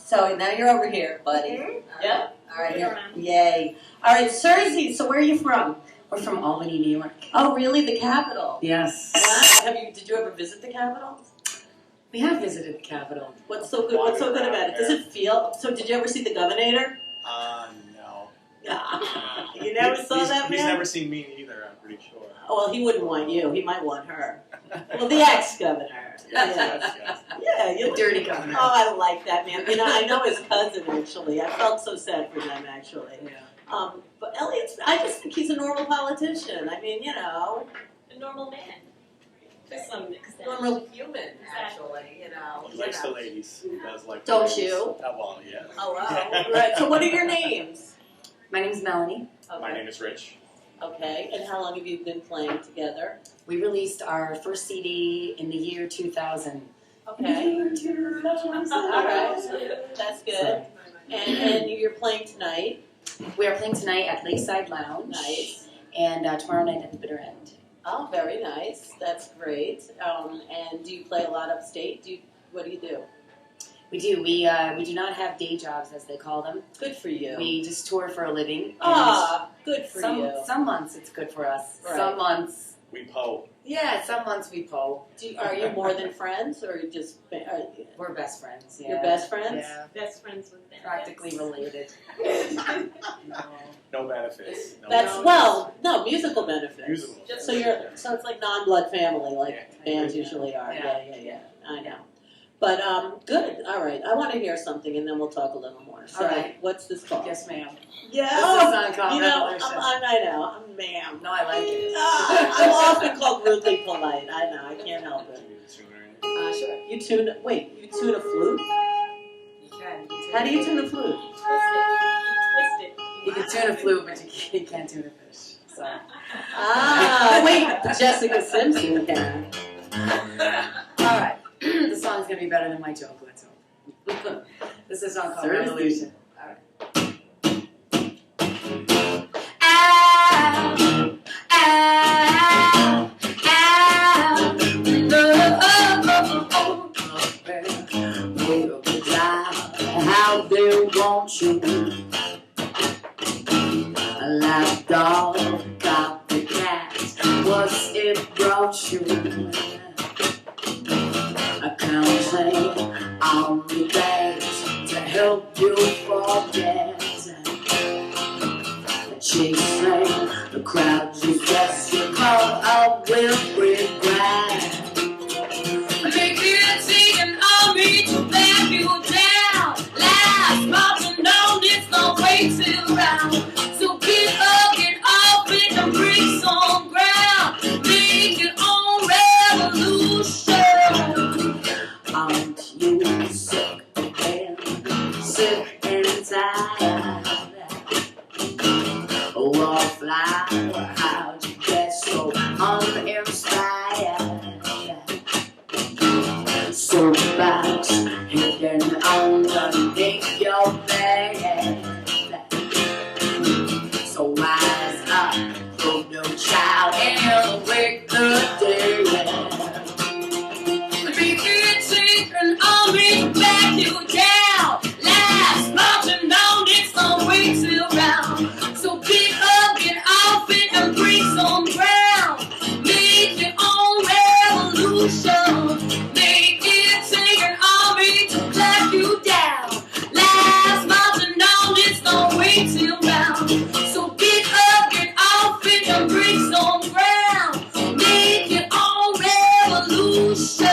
So now you're over here, buddy. Mm-hmm. Yep. All right. Yay. All right, Sirsy. So where are you from? We're from Albany, New York. Oh, really? The capital? Yes. Wow. Did you ever visit the capital? We have visited the Capitol. What's so good? What's so good about it? Does it feel? So did you ever see the Governator? No. You never saw that, man? He's never seen me either, I'm pretty sure. Oh, well, he wouldn't want you. He might want her. Well, the ex-governor. Yes. Yeah, you The dirty governor. Oh, I like that, man. You know, I know his cousin, actually. I felt so sad for them, actually. Yeah. But Elliot's, I just think he's a normal politician. I mean, you know. A normal man. To some extent. Normal human, actually, you know. He likes the ladies. He does like the Don't ladies. you? Oh, well, yeah. Oh, wow. Right. So what are your names? My name's Melanie. Okay. My name is Rich. Okay. And how long have you been playing together? We released our first CD in the year 2000. Okay. All right. That's good. And you're playing tonight. We are playing tonight at Lakeside Lounge. Nice. And tomorrow night at the Bitter End. Oh, very nice. That's great. And do you play a lot upstate? What do you do? We do. We do not have day jobs, as they call them. Good for you. We just tour for a living. Good for you. Some months it's good for us. Right. Some months, We Poe. yeah, some months we po. Are you more than friends, or you just We're best friends. Yeah. you're best friends? Yeah. Best friends with benefits. Practically related. No. No benefits. No That's no musical benefits. Musical. So it's like non-blood family, like Yeah. bands usually are. Yeah. Yeah. I know. But good. All right. I want to hear something, and then we'll talk a little more. So, All right. what's this called? Yes, ma'am. Yeah. This is on called You know, Revolution. I know. I'm ma'am. No, I like it. I'm often called rudely polite. I know. I can't help it. Sure. You tune a flute? You can. How do you tune a flute? Twist it. You can tune a flute, but you can't tune a fish. So. Wait. Jessica Simpson can. All right. This song's gonna be better than my joke. Let's hope. This is a song called Sirsy. Revolution. All right. How they want you, like dog copycats. What's it brought you? I can't say on the days to help you forget. Chasing the crowds you just you caught up with regret. Make it take an army to back you down. Last marching on it's no way to round. So get up, get off it and bring some ground. Make your own revolution. Aren't you sick and tired? Oh, flower, how'd you get so uninspired? So fast, hidden underneath your bed. So wise up, put no child in with the day. Make it take an army to back you down. Last marching on, it's no way to round. So get up, get off it, and bring some ground. Make your own revolution. Make it take an army to clap you down. Last marching on, it's no way to round. So get up, get off it, and bring some ground. Make your own revolution.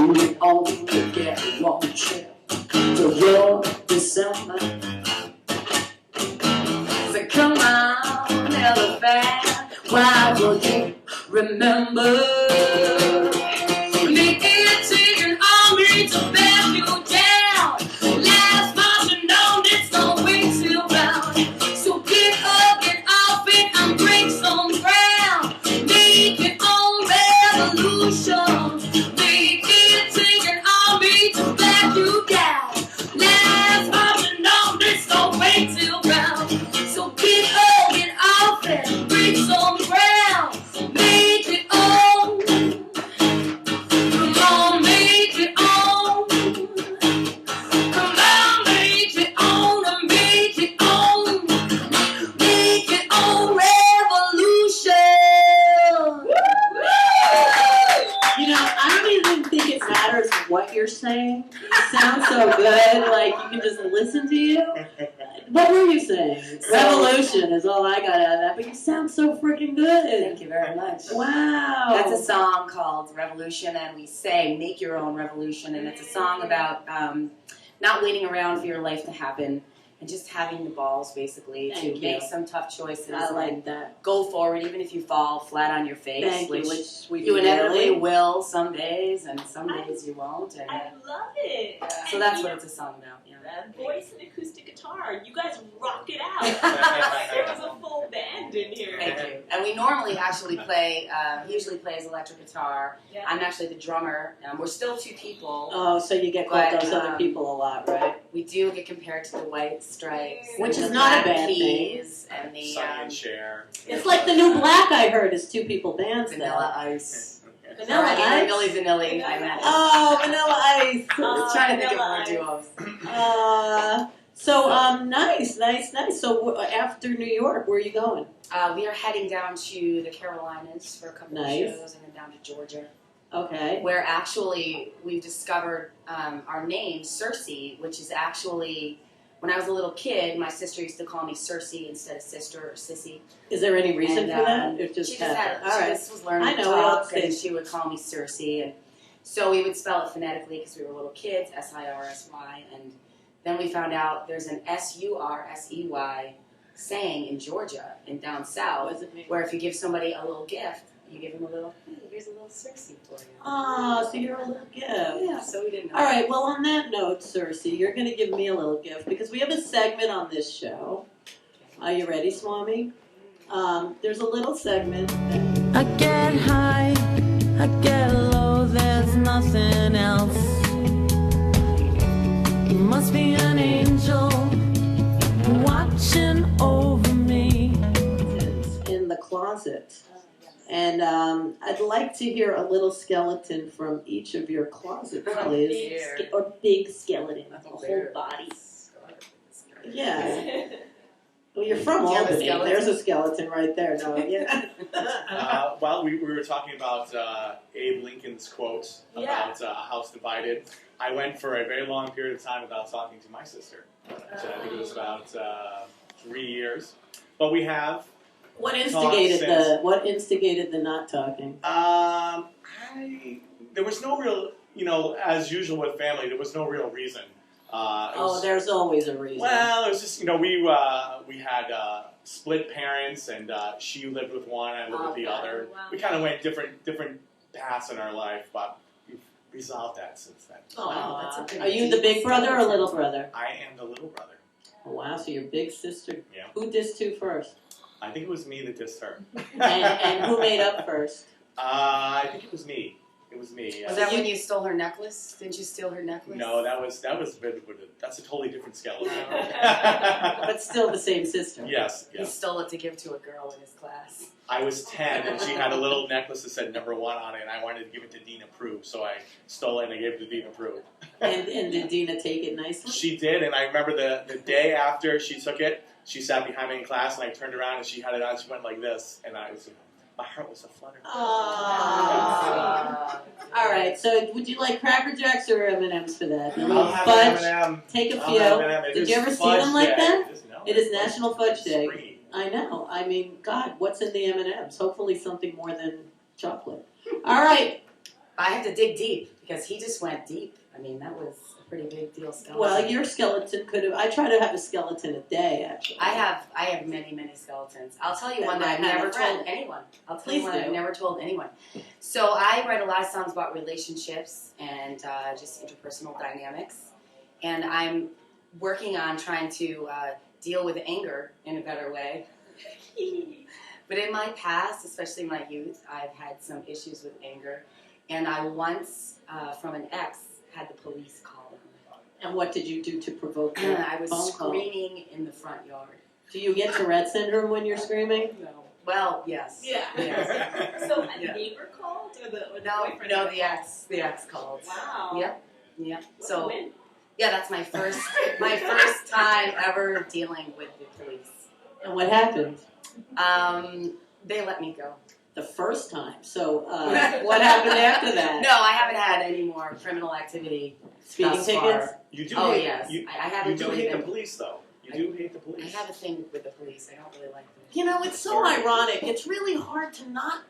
You only get one trip to your December. So come on, elephant, why will you remember? Make it take an army to back you down. Last marching on, it's no way to round. So get up, get off it, and break some ground. way till round. So get up, get off and break some ground. Make it on. Come on, make it on. Come on, make it on and make it on. Make it on revolution. You know, I don't even think it matters what you're saying. You sound so good, like you can just listen to you. What were you saying? Revolution is all I got out of that, but you sound so freaking good. Thank you very much. Wow. That's a song called Revolution, and we say make your own revolution, and it's a song about not waiting around for your life to happen and just having the balls basically Thank to you. make some tough choices I like and that. go forward even if you fall flat on your face, Thank you, which which we you inevitably really will some days and some days you won't. And I love it. so And that's you what it's a song about. Yeah. voice and acoustic guitar. You guys rock it out. There was a full band in here. Thank you. And we normally actually play, he usually plays electric guitar. Yeah. I'm actually the drummer. We're still two people. Oh, so you get called But, those other people a lot, right? We do get compared to the White Stripes. Which and is the not a Black bad thing. Keys and the Sonny and Cher. It's like the new Black I heard is two people bands Vanilla now. Ice. Vanilla Or Ice? Milli Vanilli, I meant. Oh, Vanilla Ice. I was trying to think of more Vanilla duos. Nice. So after New York, where are you going? We are heading down to the Carolinas for a couple of Nice. shows and then down to Georgia, Okay. where actually we've discovered our name, Sirsy, which is actually, when I was a little kid, my sister used to call me Sirsy instead of sister or sissy. Is there any reason And, for that? It She just just had, happened. she All right. just was learning I to know, we all talk, and say- she would call me Sirsy, and so we would spell it phonetically because we were little kids, Sirsy, and then we found out there's an Sursey saying in Georgia and down south, What does it mean? where if you give somebody a little gift, you give them a little, hey, here's a little Sirsy for you. Oh, so you're a little gift. Yeah, so we didn't know. All right, well, on that note, Sirsy, you're going to give me a little gift because we have a segment on this show. Are you ready, Swami? There's a little segment. I get high, I get low, there's nothing else. You must be an angel watching over me. In the closet. And I'd like to hear a little skeleton from each of your closets, please. Or big skeleton, a whole body. Yeah. Well, you're from Do you have a Albany. skeleton? There's a skeleton right there. No, yeah. Well, we were talking about Abe Lincoln's quote about a house divided. I went for a very long period of time without talking to my sister. So I think it was about 3 years. But we have. What instigated the not talking? There was no real, as usual with family, there was no real reason. There's always a reason. Well, it was just, we had split parents, and she lived with one, I lived with the other. Wow. We kind of went different paths in our life, but we've resolved that since then. Wow, that's a pretty Are you the big brother or little brother? I am the little brother. Oh, wow, so your big sister. Yeah. Who dissed who first? I think it was me that dissed her. And who made up first? I think it was me. It was me. Was that when you stole her necklace? Didn't you steal her necklace? No, that's a totally different skeleton. But still the same sister. Yes. He stole it to give to a girl in his class. I was 10, and she had a little necklace that said #1 on it, and I wanted to give it to Dina Prue, so I stole it and I gave it to Dina Prue. And did Dina take it nicely? She did, and I remember the day after she took it, she sat behind me in class, and I turned around, and she had it on, she went like this, and my heart was a flutter. Aww. All right, so would you like Cracker Jacks or M&M's for that? A little I'll have fudge? M&M. Take a I'll few. have M&M. It Did is you ever see fudge them like day. that? No, It is it's National Fudge Day. springy. I know. I mean, God, what's in the M&M's? Hopefully something more than chocolate. All right. I had to dig deep because he just went deep. I mean, that was a pretty big deal skeleton. Well, your skeleton could have. I try to have a skeleton a day, actually. I have many skeletons. I'll tell you That one that I've might have never a friend. told anyone. I'll tell Please you one do. I've never told anyone. So I write a lot of songs about relationships and just interpersonal dynamics, and I'm working on trying to deal with anger in a better way. But in my past, especially my youth, I've had some issues with anger, and I once, from an ex, had the police call him. And what did you do to provoke the I was phone call? screaming in the front yard. Do you get Tourette syndrome when you're screaming? No. Well, yes. Yeah. Yes. So a neighbor called or the boyfriend? No, the ex called. Wow. Yep. Yep. What a So win. yeah, that's my first time ever dealing with the police. And what happened? They let me go. The first time. So what happened after that? No, I haven't had any more criminal activity. Speeding thus tickets? far. You do Oh hate, yes, you, I you haven't do really hate the been. police, though. You do hate the I police. have a thing with the police. I don't really like them. You know, it's so ironic. It's really hard to not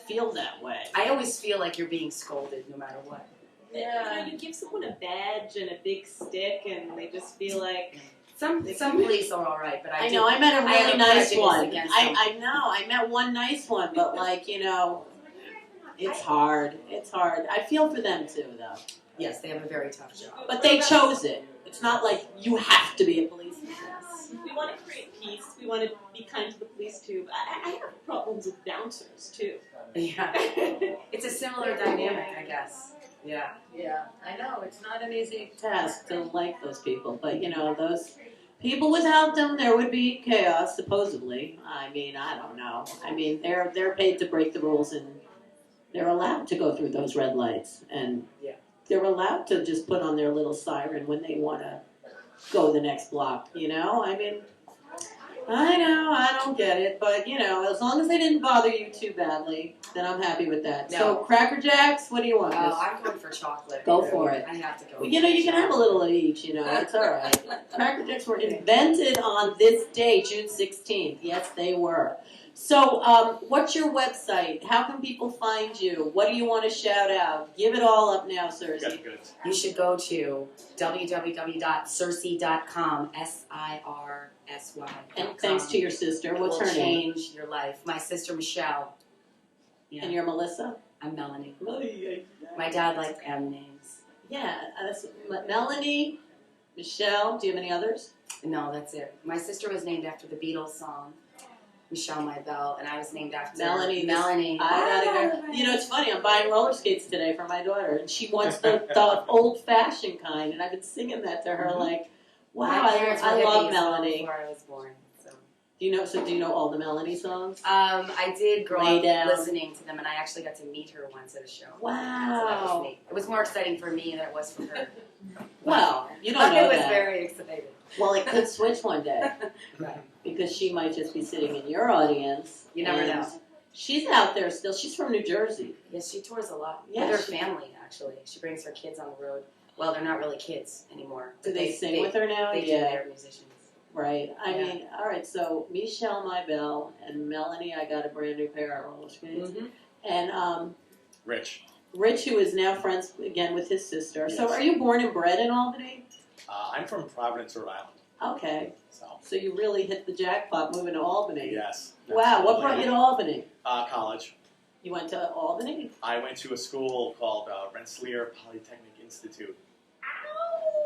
feel that way. I always feel like you're being scolded no matter what. Yeah. You know, you give someone a badge and a big stick, and they just feel like. Some police are all right, but I know, I met a I have really a nice prejudice one. against them. I know, I met one nice one, but like, you know, it's hard. It's hard. I feel for them too, though. Yes, they have a very tough job. But they chose it. It's not like you have to be a policeman. We want to create peace. We want to be kind to the police too. But I have problems with bouncers too. Yeah, it's a similar dynamic, I guess. Yeah. Yeah, I know. It's not an easy task to like those people, but you know, those people without them, there would be chaos, supposedly. I mean, I don't know. I mean, they're paid to break the rules, and they're allowed to go through those red lights, and Yeah. they're allowed to just put on their little siren when they want to go the next block. You know, I mean, I know, I don't get it, but you know, as long as they didn't bother you too badly, then I'm happy with that. No. So, Cracker Jacks, what do you want? Oh, miss? I'm going for chocolate. Go for it. I have to go. Well, you know, you can have a little of each, you know, it's all right. Cracker Jacks were invented on this day, June 16th. Yes, they were. So, what's your website? How can people find you? What do you want to shout out? Give it all up now, Sirsy. Good, good. You should go to www.sirsy.com, SIRSY. And thanks to your sister. What's her name? Change your life. My sister Michelle. Yeah. And you're Melissa? I'm Melanie. Melanie. My dad liked M names. Yeah, that's Melanie, Michelle. Do you have any others? No, that's it. My sister was named after the Beatles song, Michelle My Belle, and I was named after Melanie. Melanie. I gotta go. You know, it's funny. I'm buying roller skates today for my daughter, and she wants the old-fashioned kind, and I've been singing that to her like, wow, My parents were I love hippies Melanie. before I was born. So. Do you know all the Melanie songs? I did grow Lay up down. listening to them, and I actually got to meet her once at a show. So that was Wow. neat. It was more exciting for me than it was for her. Well, you don't I know was that. very excited. Well, it could switch one day Right. because she might just be sitting in your audience. You never and know. She's out there still. She's from New Jersey. Yes, she tours a lot. Yeah, With her she- family, actually. She brings her kids on the road. Well, they're not really kids anymore. Do but they sing with her now? They do. Yeah. They're musicians. Right. I Yeah. mean, all right. So Michelle My Belle and Melanie, I got a brand new pair of roller skates. Mm-hmm. And Rich. Rich, who is now friends again with his sister. So Yes. are you born and bred in Albany? I'm from Providence, Rhode Island. Okay. So, So you really hit the jackpot moving to Albany. yes. Wow. What absolutely. brought you to Albany? College. You went to Albany? I went to a school called Rensselaer Polytechnic Institute.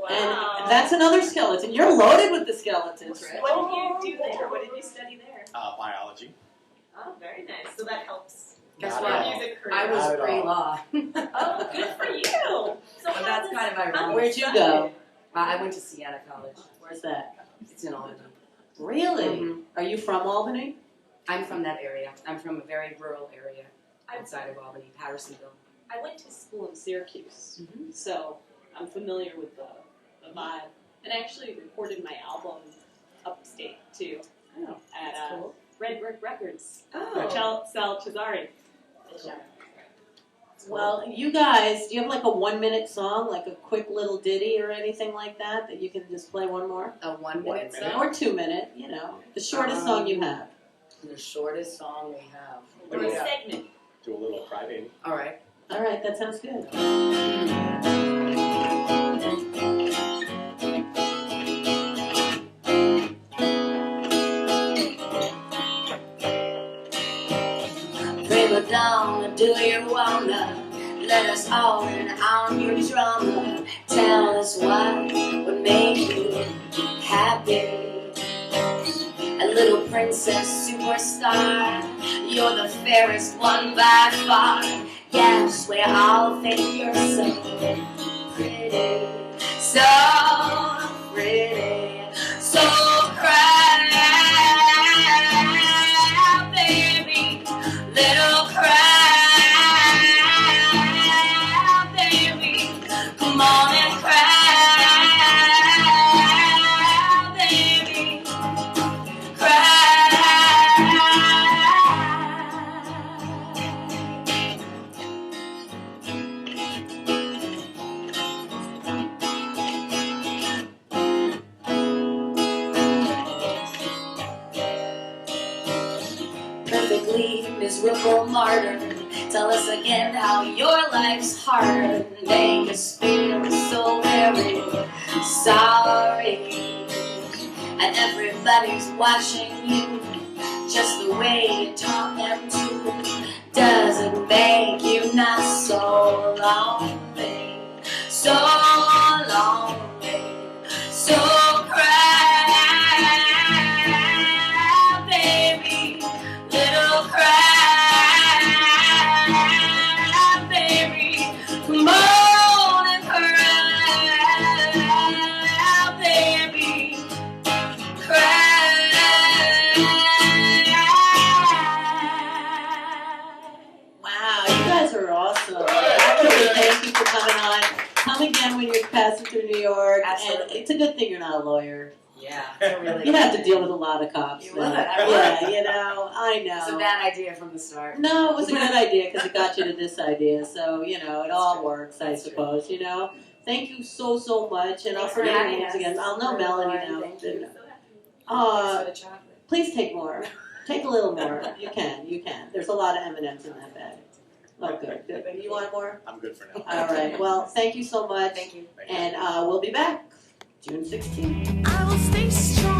Wow. And that's another skeleton. You're loaded with the skeletons, Rich. What did you do there? What did you study there? Biology. Oh, very nice. So that helps. Guess Not what? at all. Music career. I was Not at all. pre-law. Oh, good for you. So But that's kind of ironic. Where'd you go? I went to Siena College. Where's that? It's in Albany. Really? Mhm. Are you from Albany? I'm from that area. I'm from a very rural area outside of Albany, Pattersonville. I went to school in Syracuse, Mm-hmm. so I'm familiar with the vibe. And I actually recorded my album upstate too Oh, at that's cool. Red Brick Records. Oh. Sal Cesari. Well, you guys, do you have like a 1-minute song, like a quick little ditty or anything like that you can just play one more? A 1 minute 1 minute? song? Or 2 minute, you know, the shortest song you have. The shortest song we have. Or a segment. Do a little crybaby. All right. All right, that sounds good. Prima donna, do you wanna let us all in on your drama? Tell us what would make you happy. A little princess superstar, you're the fairest one by far. Yes, we all think you're so pretty. So ugly, miserable martyr. Tell us again how your life's harder. Make us feel so very sorry. And everybody's watching you, just the way you taught them to. Does it make you not so lonely? So lonely, so cry, baby, little cry, baby, come on and cry, baby, cry. Wow, you guys are awesome. Actually, thank you for coming on. Come again when you're passing through New York. Absolutely. And it's a good thing you're not a lawyer. Yeah, it's a really You good have to idea. deal with a lot of cops. You now. would, I would. Yeah, you know, I know. It's a bad idea from the start. No, it was a good idea because it got you to this idea. So, you know, it all true. works, I That's true. suppose, you know. Thank you so, so much. And I'll Thanks for forget your having names us. again. I'll know For Melanie Lauren, now. thank you. Thanks Uh, for the chocolate. please take more. Take a little more. You can, you can. There's a lot of M&Ms in that bag. Oh, good, good. You want more? I'm good for now. All right. Well, thank you so much. Thank you. Thank you. And we'll be back June 16th. I will stay strong.